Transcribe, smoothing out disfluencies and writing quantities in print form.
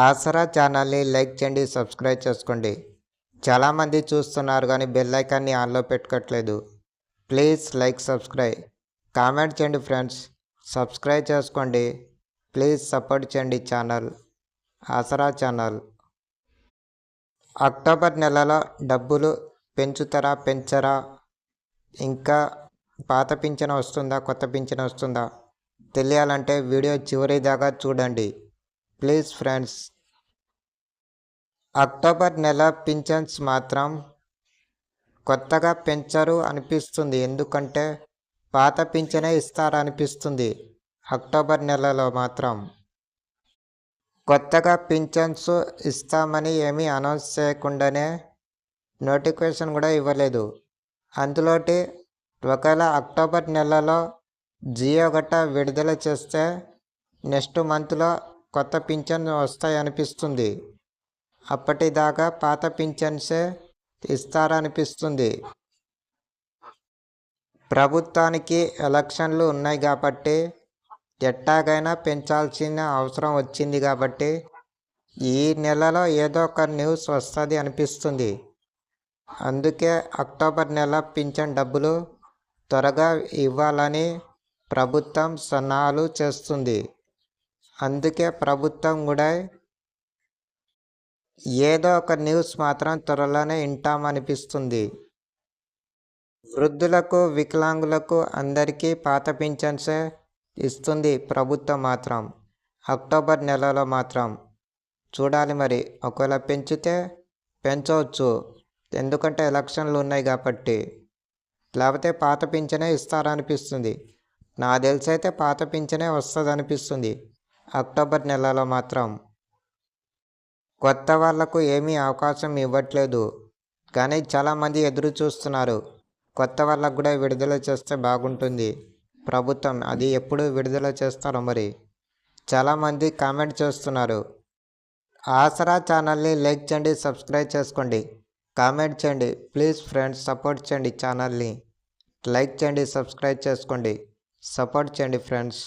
ఆసరా ఛానల్ని లైక్ చేయండి, సబ్స్క్రైబ్ చేసుకోండి. చాలామంది చూస్తున్నారు కానీ బెల్ ఐకాన్ని ఆన్లో పెట్టుకోవట్లేదు. ప్లీజ్ లైక్, సబ్స్క్రైబ్, కామెంట్ చేయండి ఫ్రెండ్స్. సబ్స్క్రైబ్ చేసుకోండి. ప్లీజ్ సపోర్ట్ చేయండి ఛానల్ ఆసరా ఛానల్. అక్టోబర్ నెలలో డబ్బులు పెంచరా? ఇంకా పాత పింఛను వస్తుందా, కొత్త పింఛను వస్తుందా తెలియాలంటే వీడియో చివరి దాకా చూడండి ప్లీజ్ ఫ్రెండ్స్. అక్టోబర్ నెల పింఛన్స్ మాత్రం కొత్తగా పెంచరు అనిపిస్తుంది. ఎందుకంటే పాత పింఛనే ఇస్తారనిపిస్తుంది. అక్టోబర్ నెలలో మాత్రం కొత్తగా పింఛన్స్ ఇస్తామని ఏమీ అనౌన్స్ చేయకుండానే నోటిఫికేషన్ కూడా ఇవ్వలేదు. అందులోటి ఒకవేళ అక్టోబర్ నెలలో జియో గట్టా విడుదల చేస్తే నెక్స్ట్ మంత్లో కొత్త పింఛన్ వస్తాయి అనిపిస్తుంది. అప్పటిదాకా పాత పింఛన్సే ఇస్తారనిపిస్తుంది. ప్రభుత్వానికి ఎలక్షన్లు ఉన్నాయి కాబట్టి ఎట్టాగైనా పెంచాల్సిన అవసరం వచ్చింది కాబట్టి ఈ నెలలో ఏదో ఒక న్యూస్ వస్తుంది అనిపిస్తుంది. అందుకే అక్టోబర్ నెల పింఛన్ డబ్బులు త్వరగా ఇవ్వాలని ప్రభుత్వం సన్నాహాలు చేస్తుంది. అందుకే ప్రభుత్వం కూడా ఏదో ఒక న్యూస్ మాత్రం త్వరలోనే వింటామనిపిస్తుంది. వృద్ధులకు, వికలాంగులకు అందరికీ పాత పింఛన్సే ఇస్తుంది ప్రభుత్వం మాత్రం అక్టోబర్ నెలలో మాత్రం. చూడాలి మరి, ఒకవేళ పెంచితే పెంచవచ్చు, ఎందుకంటే ఎలక్షన్లు ఉన్నాయి కాబట్టి. లేకపోతే పాత పింఛనే ఇస్తారనిపిస్తుంది. నాకు తెలిసి అయితే పాత పింఛనే వస్తుంది అనిపిస్తుంది అక్టోబర్ నెలలో మాత్రం. కొత్త వాళ్లకు ఏమీ అవకాశం ఇవ్వట్లేదు కానీ చాలామంది ఎదురు చూస్తున్నారు. కొత్త వాళ్ళకు కూడా విడుదల చేస్తే బాగుంటుంది ప్రభుత్వం. అది ఎప్పుడు విడుదల చేస్తారో మరి. చాలామంది కామెంట్ చేస్తున్నారు. ఆసరా ఛానల్ని లైక్ చేయండి, సబ్స్క్రైబ్ చేసుకోండి, కామెంట్ చేయండి ప్లీజ్ ఫ్రెండ్స్. సపోర్ట్ చేయండి ఛానల్ని. లైక్ చేయండి, సబ్స్క్రైబ్ చేసుకోండి, సపోర్ట్ చేయండి ఫ్రెండ్స్.